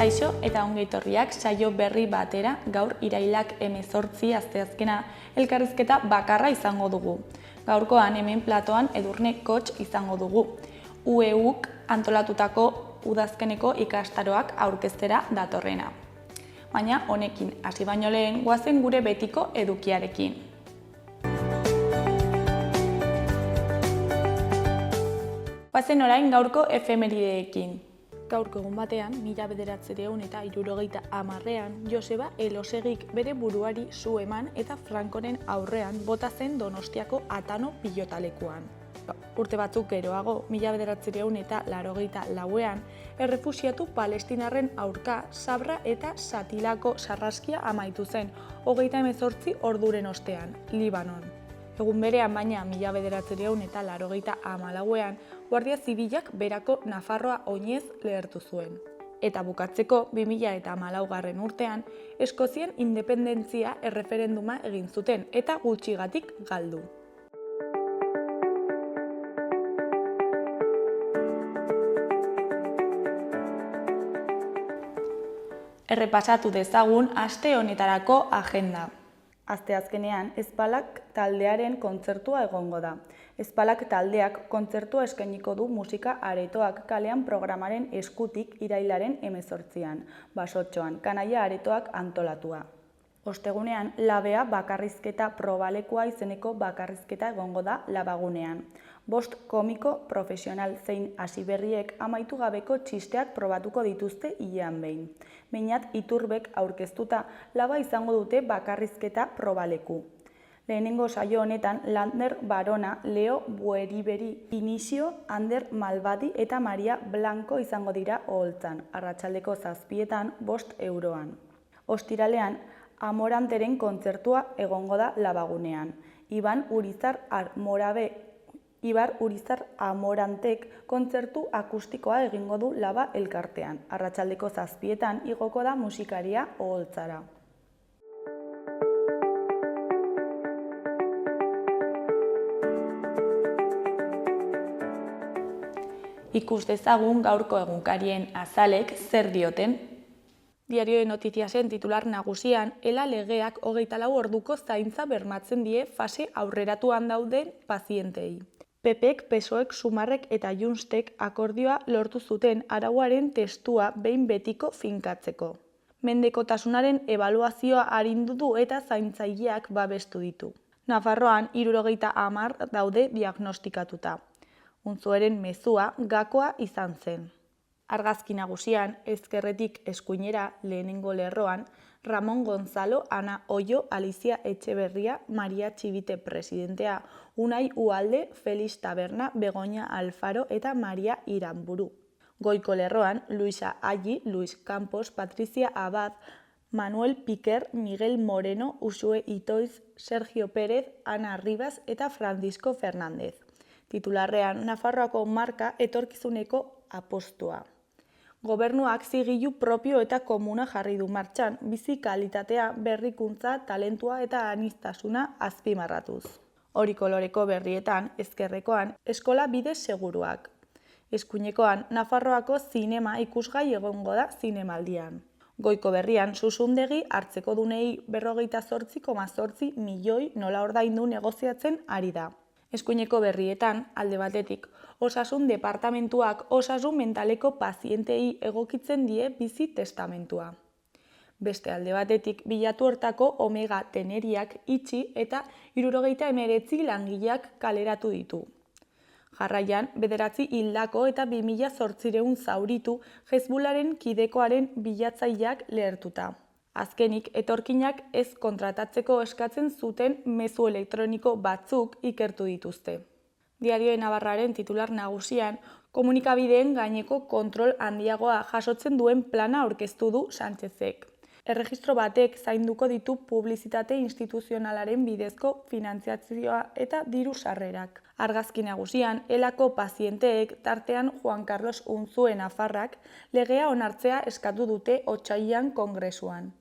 Kaixo eta ongi etorriak saio berri batera, gaur irailak 18 asteazkena elkarrizketa bakarra izango dugu. Gaurkoan hemen platoan Edurne Koch izango dugu. UEUk antolatutako udazkeneko ikastaroak aurkeztera datorrena. Baina honekin hasi baino lehen goazen gure betiko edukiarekin. Goazen orain gaurko efemerideekin. Gaurko egun batean, 1970 Joseba Elosegik bere buruari su eman eta Francoren aurrean bota zen Donostiako Atano pilotalekuan. Urte batzuk geroago, 1984an, errefuxiatu palestinarren aurka Sabra eta Satilako sarraskia amaitu zen, 38 orduren ostean, Libanon. Egun berean baina 1984an, Guardia Zibilak berako Nafarroa oinez lehertu zuen. Eta bukatzeko 2014 urtean, Eskozien independentzia erreferenduma egin zuten eta gutxigatik galdu. Errepasatu dezagun aste honetarako agenda. Asteazkenean, Ezpalak taldearen kontzertua egongo da. Ezpalak taldeak kontzertua eskainiko du musika aretoak kalean programaren eskutik irailaren 18an, Basotxoan, Kanaia aretoak antolatua. Ostegunean, Labea bakarrizketa probalekua izeneko bakarrizketa egongo da Labagunean. 5 komiko profesional zein hasiberriek amaitu gabeko txisteak probatuko dituzte hilean behin. Meinat Iturbek aurkeztuta Laba izango dute bakarrizketa probaleku. Lehenengo saio honetan Lander Barona, Leo Bueriberi, Inisio, Ander Malbadi eta Maria Blanco izango dira oholtzan, arratsaldeko 7etan 5 euroan. Ostiralean, Amoranteren kontzertua egongo da Labagunean. Ibar Urizar Amorantek kontzertu akustikoa egingo du Laba elkartean. Arratsaldeko 7etan igoko da musikaria oholtzara. Ikus dezagun gaurko egunkarien azalek zer dioten. Diario de Notiziasen titular nagusian, ELA legeak 24 orduko zaintza bermatzen die fase aurreratuan dauden pazientei. PPek, PSOek, Sumarrek eta Junstek akordioa lortu zuten arauaren testua behin betiko finkatzeko. Mendekotasunaren ebaluazioa arindu du eta zaintzaileak babestu ditu. Nafarroan 70 daude diagnostikatuta. Untzueren mezua gakoa izan zen. Argazki nagusian, ezkerretik eskuinera lehenengo lerroan, Ramon Gonzalo, Ana Ollo, Alicia Etxeberria, Maria Txibite presidentea, Unai Ualde, Felix Taberna, Begoña Alfaro eta Maria Iranburu. Goiko lerroan, Luisa Alli, Luis Campos, Patricia Abad, Manuel Piquer, Miguel Moreno, Usue Itoiz, Sergio Pérez, Ana Ribas eta Francisco Fernández. Titularrean, Nafarroako marka etorkizuneko apostua. Gobernuak zigilu propio eta komuna jarri du martxan, bizi kalitatea, berrikuntza, talentua eta aniztasuna azpimarratuz. Hori koloreko berrietan, ezkerrekoan, eskola bide seguruak. Eskuinekoan, Nafarroako zinema ikusgai egongo da zinemaldian. Goiko berrian, Susundegi hartzeko dunei 48,8 milioi nola ordaindu negoziatzen ari da. Eskuineko berrietan, alde batetik, Osasun departamentuak osasun mentaleko pazientei egokitzen die bizi testamentua. Beste alde batetik, bilatu hortako omega teneriak itxi eta 79 langileak kaleratu ditu. Jarraian, 9 hildako eta 2800 zauritu Hezbolaren kidekoaren bilatzaileak lehertuta. Azkenik, etorkinak ez kontratatzeko eskatzen zuten mezu elektroniko batzuk ikertu dituzte. Diario de Navarraren titular nagusian, komunikabideen gaineko kontrol handiagoa jasotzen duen plana aurkeztu du Sánchezek. Erregistro batek zainduko ditu publizitate instituzionalaren bidezko finantziazioa eta diru sarrerak. Argazki nagusian, ELako pazienteek tartean Juan Carlos Unzue Nafarrak legea onartzea eskatu dute otsailean kongresuan.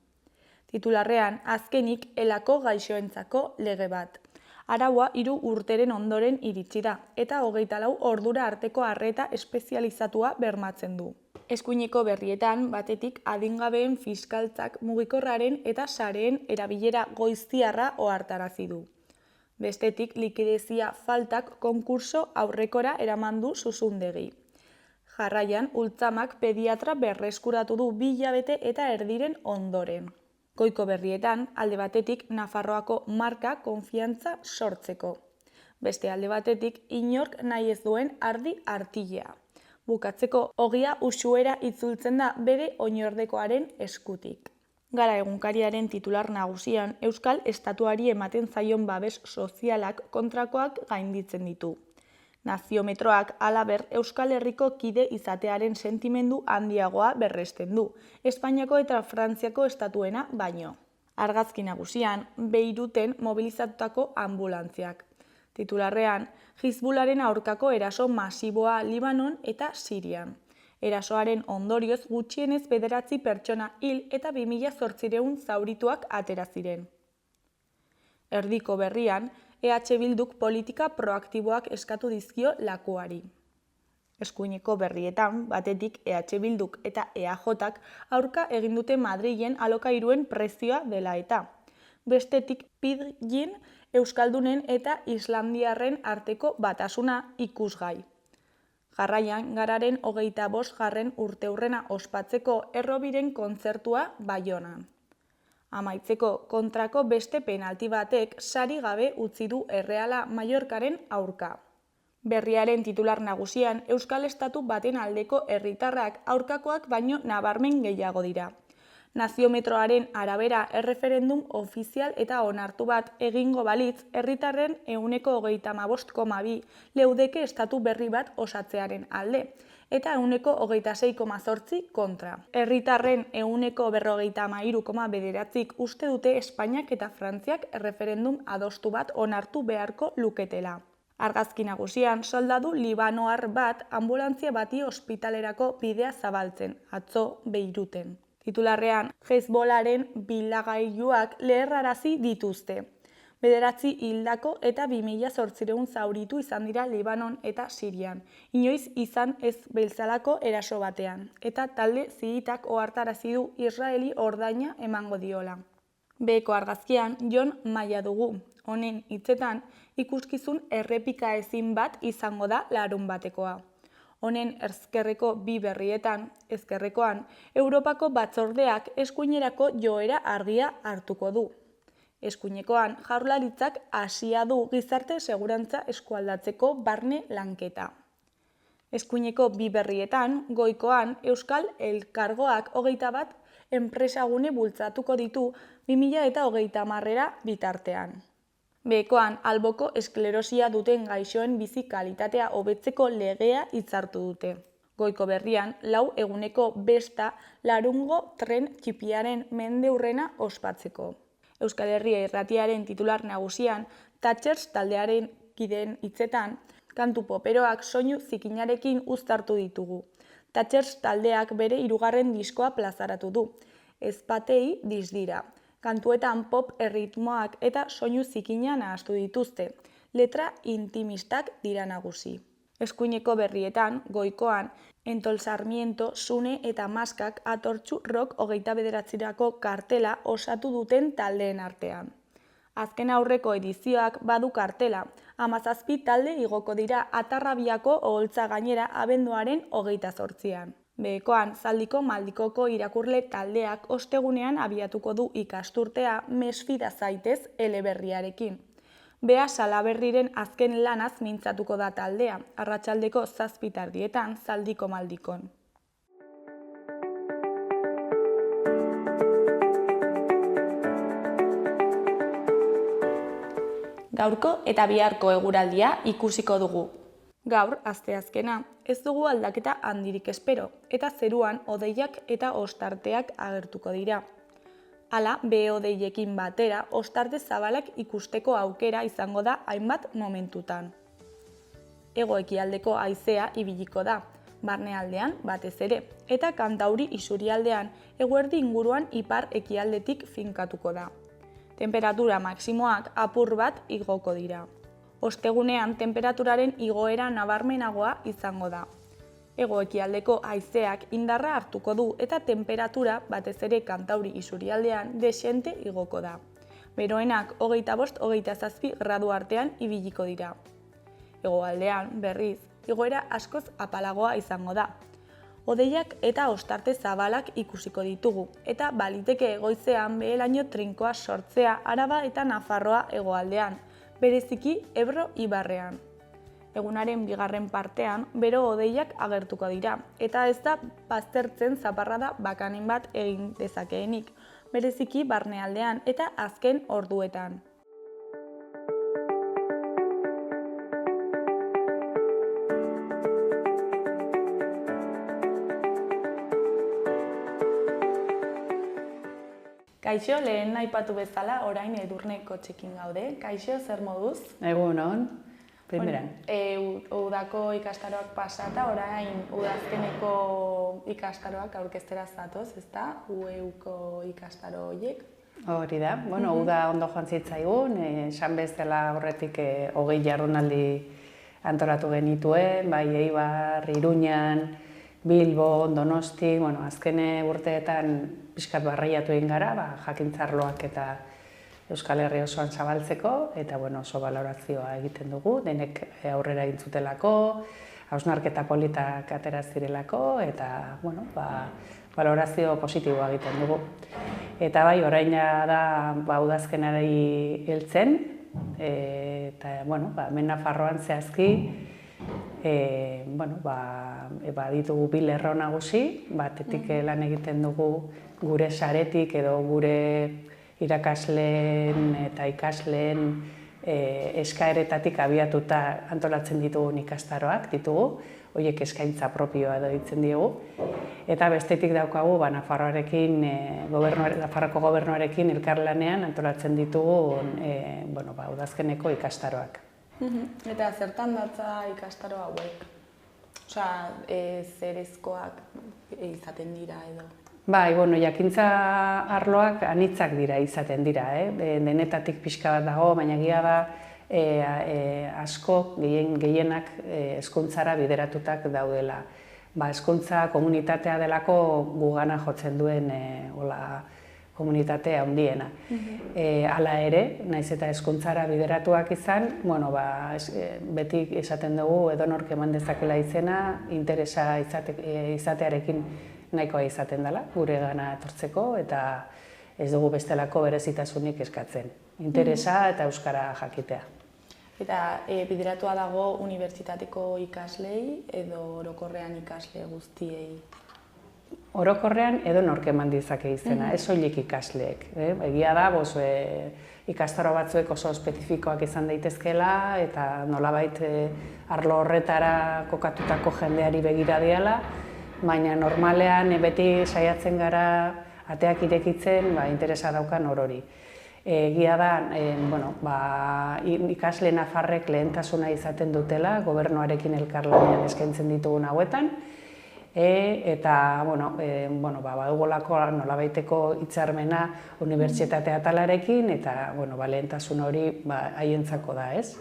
Titularrean, azkenik ELako gaixoentzako lege bat. Araua 3 urteren ondoren iritsi da eta 24 ordura arteko arreta espezializatua bermatzen du. Eskuineko berrietan, batetik adingabeen fiskaltzak mugikorraren eta sareen erabilera goiztiarra ohartarazi du. Bestetik, likidezia faltak konkurso aurrekora eraman du Zuzundegi. Jarraian, Ultzamak pediatra berreskuratu du 2 hilabete eta erdiren ondoren. Goiko berrietan, alde batetik, Nafarroako marka konfiantza sortzeko. Beste alde batetik, inork nahi ez duen ardi artilea. Bukatzeko, ogia uxuera itzultzen da bere oinordekoaren eskutik. Gara egunkariaren titular nagusian, Euskal Estatuari ematen zaion babes sozialak kontrakoak gainditzen ditu. Naziometroak halaber Euskal Herriko kide izatearen sentimendu handiagoa berresten du, Espainiako eta Frantziako estatuena baino. Argazki nagusian, Beiruten mobilizatutako ambulantziak. Titularrean, Hizbularen aurkako eraso masiboa Libanon eta Sirian. Erasoaren ondorioz gutxienez 9 pertsona hil eta 2800 zaurituak atera ziren. Erdiko berrian, EH Bilduk politika proaktiboak eskatu dizkio lakuari. Eskuineko berrietan, batetik EH Bilduk eta EAJak aurka egin dute Madrilen alokairuen prezioa dela eta. Bestetik Pidgin Euskaldunen eta Islandiarren arteko batasuna ikusgai. Jarraian, Gararen 25. urteurrena ospatzeko Errobiren kontzertua Baionan. Amaitzeko, kontrako beste penalti batek sari gabe utzi du Erreala Mallorcaren aurka. Berriaren titular nagusian, Euskal Estatu baten aldeko herritarrak aurkakoak baino nabarmen gehiago dira. Naziometroaren arabera erreferendum ofizial eta onartu bat egingo balitz, herritarren 35,2 leudeke estatu berri bat osatzearen alde, eta 26,8 kontra. Herritarren 43,9 uste dute Espainiak eta Frantziak erreferendum adostu bat onartu beharko luketela. Argazki nagusian, soldadu libanoar bat anbulantzia bati ospitalerako bidea zabaltzen, atzo Beiruten. Titularrean, Hezbollaren bilagailuak leherrarazi dituzte. 9 hildako eta 2800 zauritu izan dira Libanon eta Sirian, inoiz izan ez beltzalako eraso batean, eta talde ziitak ohartarazi du Israeli ordaina emango diola. Beheko argazkian, Jon Maia dugu. Honen hitzetan, ikuskizun errepikaezin bat izango da larunbatekoa. Honen ezkerreko 2 berrietan, ezkerrekoan, Europako batzordeak eskuinerako joera argia hartuko du. Eskuinekoan, Jaurlaritzak hasia du gizarte segurantza eskualdatzeko barne lanketa. Eskuineko 2 berrietan, goikoan, Euskal Elkargoak 21 enpresagune bultzatuko ditu 2030 bitartean. Behekoan, alboko esklerosia duten gaixoen bizi kalitatea hobetzeko legea hitzartu dute. Goiko berrian, 4 eguneko besta larungo tren txipiaren mendeurrena ospatzeko. Euskal Herria Irratiaren titular nagusian, Thatchers taldearen kideen hitzetan, kantu poperoak soinu zikinarekin uztartu ditugu. Thatchers taldeak bere 3. diskoa plazaratu du. Ezpatei dizdira. Kantuetan pop erritmoak eta soinu zikina nahastu dituzte. Letra intimistak dira nagusi. Eskuineko berrietan, goikoan, Entol Sarmiento, Sune eta Maskak Atortxu Rock 29. kartela osatu duten taldeen artean. Azken aurreko edizioak badu kartela, 17 talde igoko dira Atarrabiako oholtza gainera abenduaren 28an. Behekoan, Zaldiko Maldikoko irakurle taldeak ostegunean abiatuko du ikasturtea Mesfida zaitez eleberriarekin. Bea Salaberriren azken lanaz mintzatuko da taldea, arratsaldeko 7:00 Zaldiko Maldikon. Gaurko eta biharko eguraldia ikusiko dugu. Gaur, asteazkena, ez dugu aldaketa handirik espero, eta zeruan hodeiak eta ostarteak agertuko dira. Hala, behe-hodeiekin batera, ostarte zabalak ikusteko aukera izango da hainbat momentutan. Hego-ekialdeko haizea ibiliko da, barnealdean batez ere, eta Kantauri isurialdean eguerdi inguruan ipar-ekialdetik finkatuko da. Temperatura maksimoak apur bat igoko dira. Ostegunean temperaturaren igoera nabarmenagoa izango da. Hego-ekialdeko haizeak indarra hartuko du eta temperatura batez ere kantauri isurialdean dexente igoko da. Beroenak 25–27 gradu artean ibiliko dira. Hegoaldean, berriz, igoera askoz apalagoa izango da. Hodeiak eta ostarte zabalak ikusiko ditugu, eta baliteke goizean behe-laino trinkoa sortzea Araba eta Nafarroa hegoaldean, bereziki Ebro ibarrean. Egunaren bigarren partean, bero hodeiak agertuko dira, eta ez da baztertzen zaparrada bakanen bat egin dezakeenik, bereziki barnealdean eta azken orduetan. Kaixo, lehen aipatu bezala, orain Edurne kotxekin gaude. Kaixo, zer moduz? Egunon, primeran. Udako ikastaroak pasata, orain udazkeneko ikastaroak aurkeztera zatoz, ezta? UEUko ikastaro horiek? Hori da, uda ondo joan zitzaigun, esan bezala horretik 20 jardunaldi antolatu genituen, bai Eibar, Iruñan, Bilbo, Donosti, azken urteetan pixkat barreiatu egin gara, jakintzarloak eta Euskal Herri osoan zabaltzeko, eta oso balorazioa egiten dugu, denek aurrera egin zutelako, hausnarketa politak atera zirelako, eta balorazio positiboa egiten dugu. Eta bai, orain da udazkenari heltzen, eta hemen Nafarroan zehazki, ditugu bi lerro nagusi, batetik lan egiten dugu gure saretik edo gure irakasleen eta ikasleen eskaeretatik abiatuta antolatzen ditugun ikastaroak ditugu, horiek eskaintza propioa edo ditzen diegu. Eta bestetik daukagu Nafarroarekin, Nafarroko gobernuarekin elkarlanean antolatzen ditugu udazkeneko ikastaroak. Eta zertan datza ikastaro hauek? Osea, zerezkoak izaten dira edo? Bai, jakintza arloak anitzak dira izaten dira, denetatik pixka bat dago, baina egia da asko, gehienak hezkuntzara bideratutak daudela. Hezkuntza komunitatea delako gugana jotzen duen komunitatea handiena. Hala ere, naiz eta hezkuntzara bideratuak izan, beti esaten dugu edonork eman dezakela izena, interesa izatearekin nahikoa izaten dela, gure gana etortzeko, eta ez dugu bestelako berezitasunik eskatzen. Interesa eta euskara jakitea. Eta bideratua dago unibertsitateko ikaslei edo orokorrean ikasle guztiei? Orokorrean edonork eman dezake izena, ez soilik ikasleek. Egia da, ikastaro batzuek oso espezifikoak izan daitezkeela, eta nolabait arlo horretara kokatutako jendeari begira diala, baina normalean beti saiatzen gara ateak irekitzen interesa daukan orori. Egia da, ikasle nafarrek lehentasuna izaten dutela, gobernuarekin elkarlanean eskaintzen ditugun hauetan, eta badugolako nolabaiteko hitzarmena unibertsitate atalarekin, eta lehentasun hori haientzako da, ez?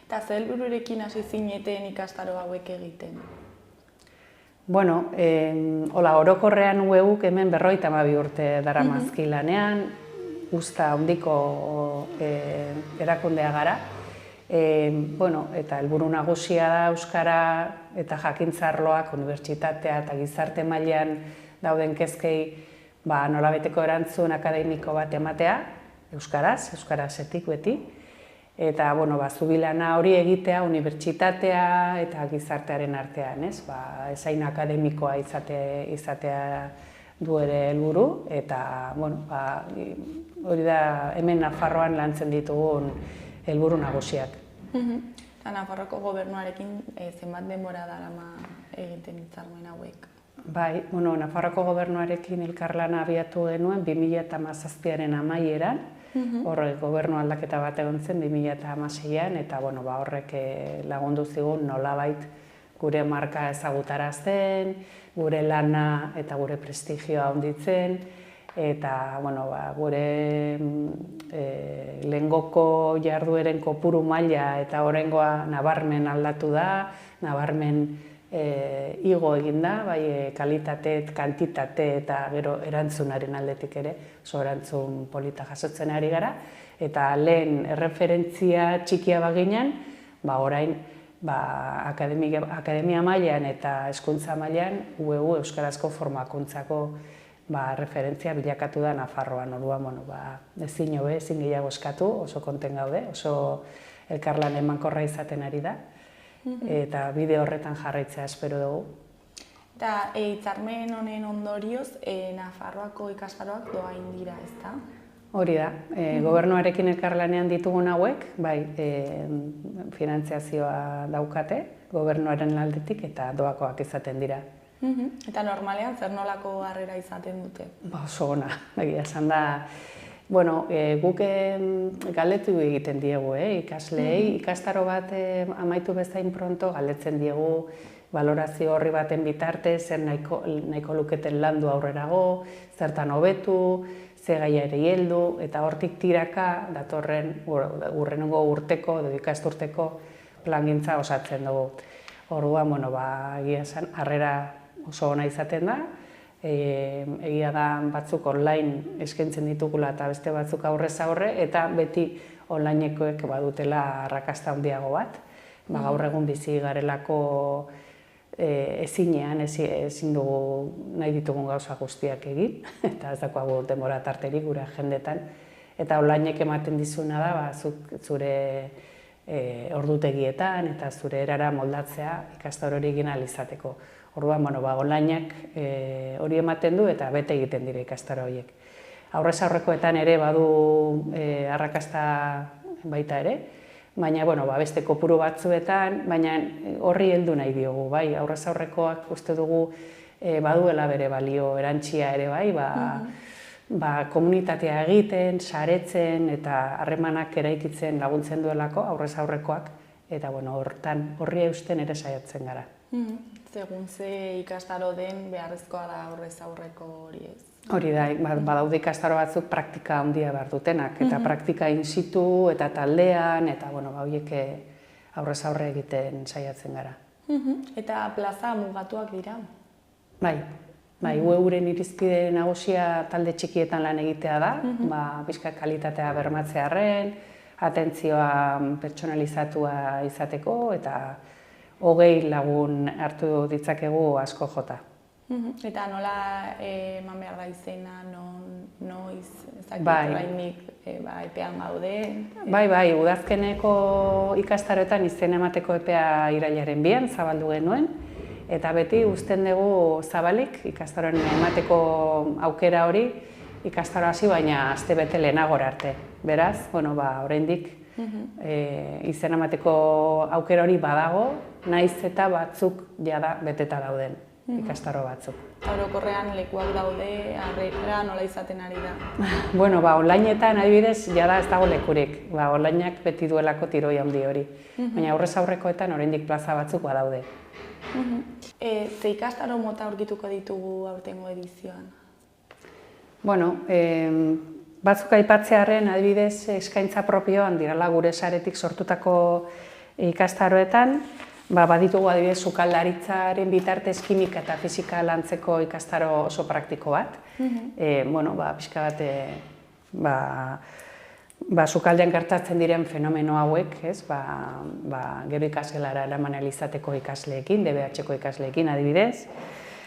Eta ze helbururekin hasi zineten ikastaro hauek egiten? Orokorrean UEUk hemen 52 urte daramazki lanean, uzta handiko erakundea gara, eta helburu nagusia da euskara eta jakintza arloak, unibertsitatea eta gizarte mailan dauden kezkei nolabeteko erantzun akademiko bat ematea, euskarazetik beti, eta zubilana hori egitea unibertsitatea eta gizartearen artean, ezain akademikoa izatea du ere helburu, eta hori da hemen Nafarroan lantzen ditugun helburu nagusiak. Eta Nafarroko gobernuarekin zenbat denbora darama egiten hitzarmen hauek? Bai, Nafarroko gobernuarekin elkarlana abiatu genuen 2017aren amaieran, horrek gobernu aldaketa bat egon zen 2016an, eta horrek lagundu zigun nolabait gure marka ezagutarazten, gure lana eta gure prestigioa handitzen, eta gure lehengoko jardueren kopuru maila eta oraingoa nabarmen aldatu da, nabarmen igo egin da, bai kalitate, kantitate eta gero erantzunaren aldetik ere, oso erantzun polita jasotzen ari gara, eta lehen erreferentzia txikia baginan, orain akademia mailan eta hezkuntza mailan UEU euskarazko formakuntzako referentzia bilakatu da Nafarroan. Orduan, ezin hobe, ezin gehiago eskatu, oso konten gaude, oso elkarlan emankorra izaten ari da, eta bide horretan jarraitzea espero dugu. Eta hitzarmen honen ondorioz, Nafarroako ikastaroak doain dira, ezta? Hori da, gobernuarekin elkarlanean ditugun hauek, bai, finantziazioa daukate, gobernuaren aldetik eta doakoak izaten dira. Eta normalean zer nolako harrera izaten dute? Oso ona, egia esan da. Guk galdetu egiten diegu, ikasleei, ikastaro bat amaitu bezain pronto galdetzen diegu valorazio horri baten bitarte, zer nahiko luketen landu aurrerago, zertan hobetu, ze gaiari heldu, eta hortik tiraka datorren hurrengo urteko edo ikasturteko plangintza osatzen dugu. Orduan, egia esan, harrera oso ona izaten da, egia da batzuk online eskaintzen ditugula eta beste batzuk aurrez aurre, eta beti onlinekoek badutela arrakasta handiago bat. Gaur egun bizi garelako ezinean, ezin dugu nahi ditugun gauza guztiak egin, eta ez dagoago denbora tarterik gure agendetan. Eta onlinek ematen dizuna da, zure ordutegietan eta zure erara moldatzea ikastaro hori egin ahal izateko. Orduan, onlineak hori ematen du eta bete egiten dira ikastaro horiek. Aurrez aurrekoetan ere badu arrakasta baita ere, baina beste kopuru batzuetan, baina horri heldu nahi diogu, bai, aurrez aurrekoak uste dugu baduela bere balio erantsia ere bai, komunitatea egiten, saretzen eta harremanak eraikitzen laguntzen duelako aurrez aurrekoak, eta horri eusten ere saiatzen gara. Segun ze ikastaro den beharrezkoa da aurrez aurreko hori ez? Hori da, badaude ikastaro batzuk praktika handia behar dutenak, eta praktika in situ eta taldean, eta horiek aurrez aurre egiten saiatzen gara. Eta plaza mugatuak dira? Bai, UEUren irizpide nagusia talde txikietan lan egitea da, pixka kalitatea bermatzearren, atentzioa pertsonalizatua izateko, eta 20 lagun hartu ditzakegu asko jota. Eta nola eman behar da izena, noiz, ezakit epean gaude? Bai, udazkeneko ikastaroetan izena emateko epea irailaren 2 zabaldu genuen, eta beti uzten dugu zabalik ikastaroen emateko aukera hori ikastaro hasi baina astebete lehenagora arte. Beraz, oraindik izena emateko aukera hori badago, naiz eta batzuk jada beteta dauden ikastaro batzuk. Orokorrean lekuak daude, harrera nola izaten ari da? Onlineetan adibidez jada ez dago lekurik. Onlineak beti duelako tiroi handi hori. Baina aurrez aurrekoetan oraindik plaza batzuk badaude. Ze ikastaro mota aurkituko ditugu aurtengo edizioan? Batzuk aipatzearren adibidez eskaintza propioan dirala gure saretik sortutako ikastaroetan, baditugu adibidez sukaldaritzaren bitartez kimika eta fisika lantzeko ikastaro oso praktiko bat. Pixka bat sukaldean gertatzen diren fenomeno hauek, gero ikasgelara eraman ahal izateko ikasleekin, DBH-ko ikasleekin adibidez.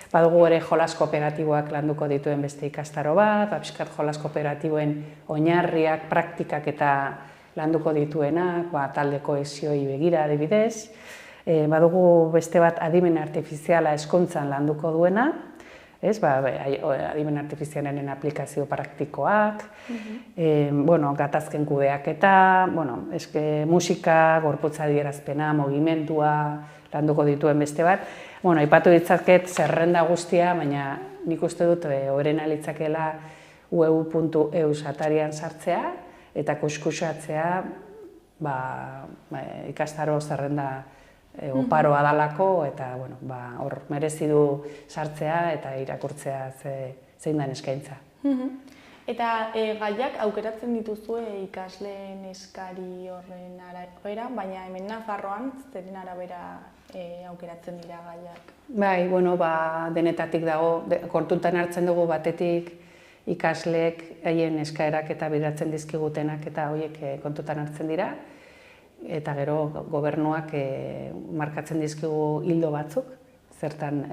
Badugu ere jolas kooperatiboak landuko dituen beste ikastaro bat, pixkat jolas kooperatiboen oinarriak, praktikak eta landuko dituenak, talde kohesioi begira adibidez. Badugu beste bat adimen artifiziala hezkuntzan landuko duena, adimen artifizialaren aplikazio praktikoak, gatazken kudeaketa, musika, gorputza adierazpena, mugimendua landuko dituen beste bat. Aipatu ditzaket zerrenda guztia, baina nik uste dut horren alitzakela ueu.eu atarian sartzea eta kuskusatzea ikastaro zerrenda oparoa dalako, eta hor merezi du sartzea eta irakurtzea zein den eskaintza. Eta gaiak aukeratzen dituzue ikasleen eskari horren arabera, baina hemen Nafarroan zeren arabera aukeratzen dira gaiak? Bai, denetatik dago, kontutan hartzen dugu batetik ikasleek haien eskaerak eta bidaltzen dizkigutenak eta horiek kontutan hartzen dira. Eta gero gobernuak markatzen dizkigu ildo batzuk, zertan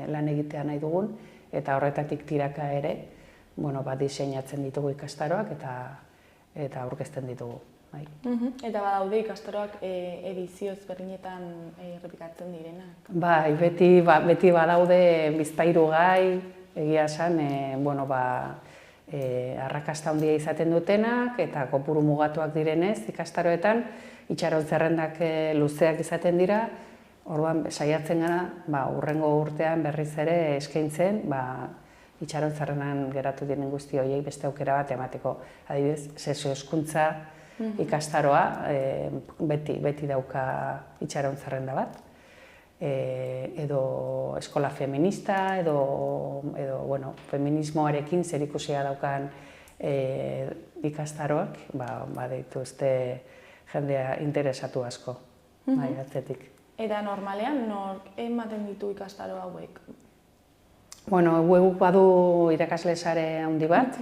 lan egitea nahi dugun, eta horretatik tiraka ere, diseinatzen ditugu ikastaroak eta aurkezten ditugu. Eta badaude ikastaroak edizio ezberdinetan errepikatzen direnak? Bai, beti badaude bizpahiru gai, egia esan, arrakasta handia izaten dutenak eta kopuru mugatuak direnez ikastaroetan, itxaron zerrendak luzeak izaten dira, orduan saiatzen gara, hurrengo urtean berriz ere eskaintzen, itxaron zerrendan geratu diren guzti horiek beste aukera bat emateko. Adibidez, sesio hezkuntza ikastaroa beti dauka itxaron zerrenda bat, edo eskola feminista, edo feminismoarekin zerikusia daukan ikastaroak, dituzte jendea interesatu asko, atzetik. Eta normalean, nork ematen ditu ikastaro hauek? Webuk badu irakasle sare handi bat,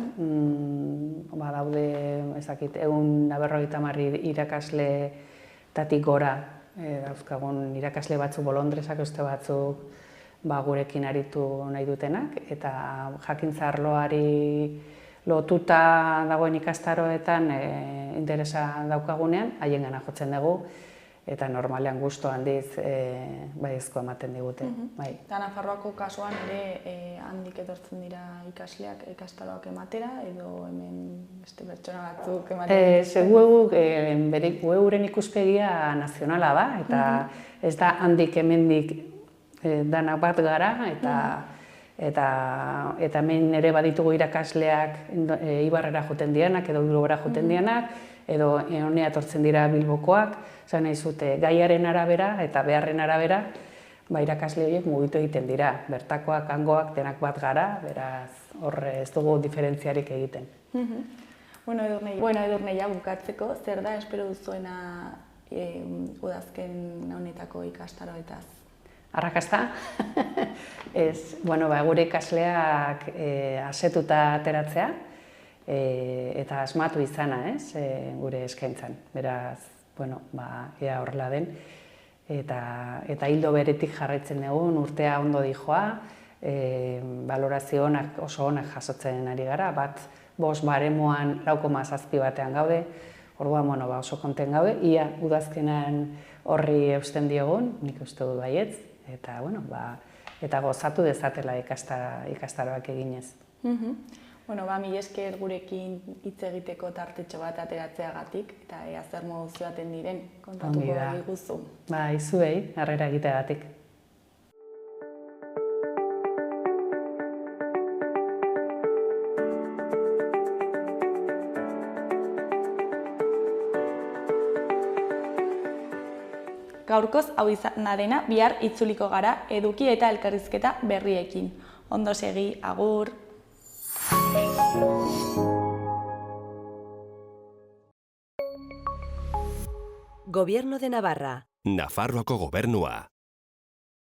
daude, ez dakit, 150 iraskasletatik gora dauzkagun irakasle batzuk bolondresak, beste batzuk gurekin aritu nahi dutenak, eta jakintza arloari lotuta dagoen ikastaroetan interesa daukagunean, haiengana jotzen dugu, eta normalean gustu handiz baiezko ematen digute. Eta Nafarroako kasuan ere handik etortzen dira ikasleak ikastaroak ematera, edo hemen beste pertsona batzuk ematen dituzte? Weuren ikuspegia nazionala da, eta ez da handik hemendik danak bat gara, eta hemen ere baditugu irakasleak Ibarrera joten dianak, edo Bilbora joten dianak, edo honea etortzen dira Bilbokoak, zan nahi zute gaiaren arabera eta beharren arabera, irakasle horiek mugitu egiten dira, bertakoak, hangoak, denak bat gara, beraz horre ez dugu diferentziarik egiten. Edurneia bukatzeko, zer da espero duzuena udazken honetako ikastaroetaz? Arrakasta? Ez, gure ikasleak asetuta ateratzea, eta asmatu izana, gure eskaintzan. Beraz, ea horrela den. Eta hildo beretik jarraitzen dugun, urtea ondo dijoa, balorazio onak, oso onak jasotzen ari gara, bat 5 baremoan 4,7 batean gaude, orduan oso konten gaude, ia udazkenan horri eusten diogun, nik uste dut baietz, eta gozatu dezatela ikastaroak eginez. Mila esker gurekin hitz egiteko tartetxo bat ateratzeagatik, eta ea zer modu zuaten diren kontatuko diguzu. Zuei, harrera egiteagatik. Gaurkoz hau izan dena, bihar itzuliko gara eduki eta elkarrizketa berriekin. Ondo segi, agur! Gobierno de Navarra. Nafarroako gobernua.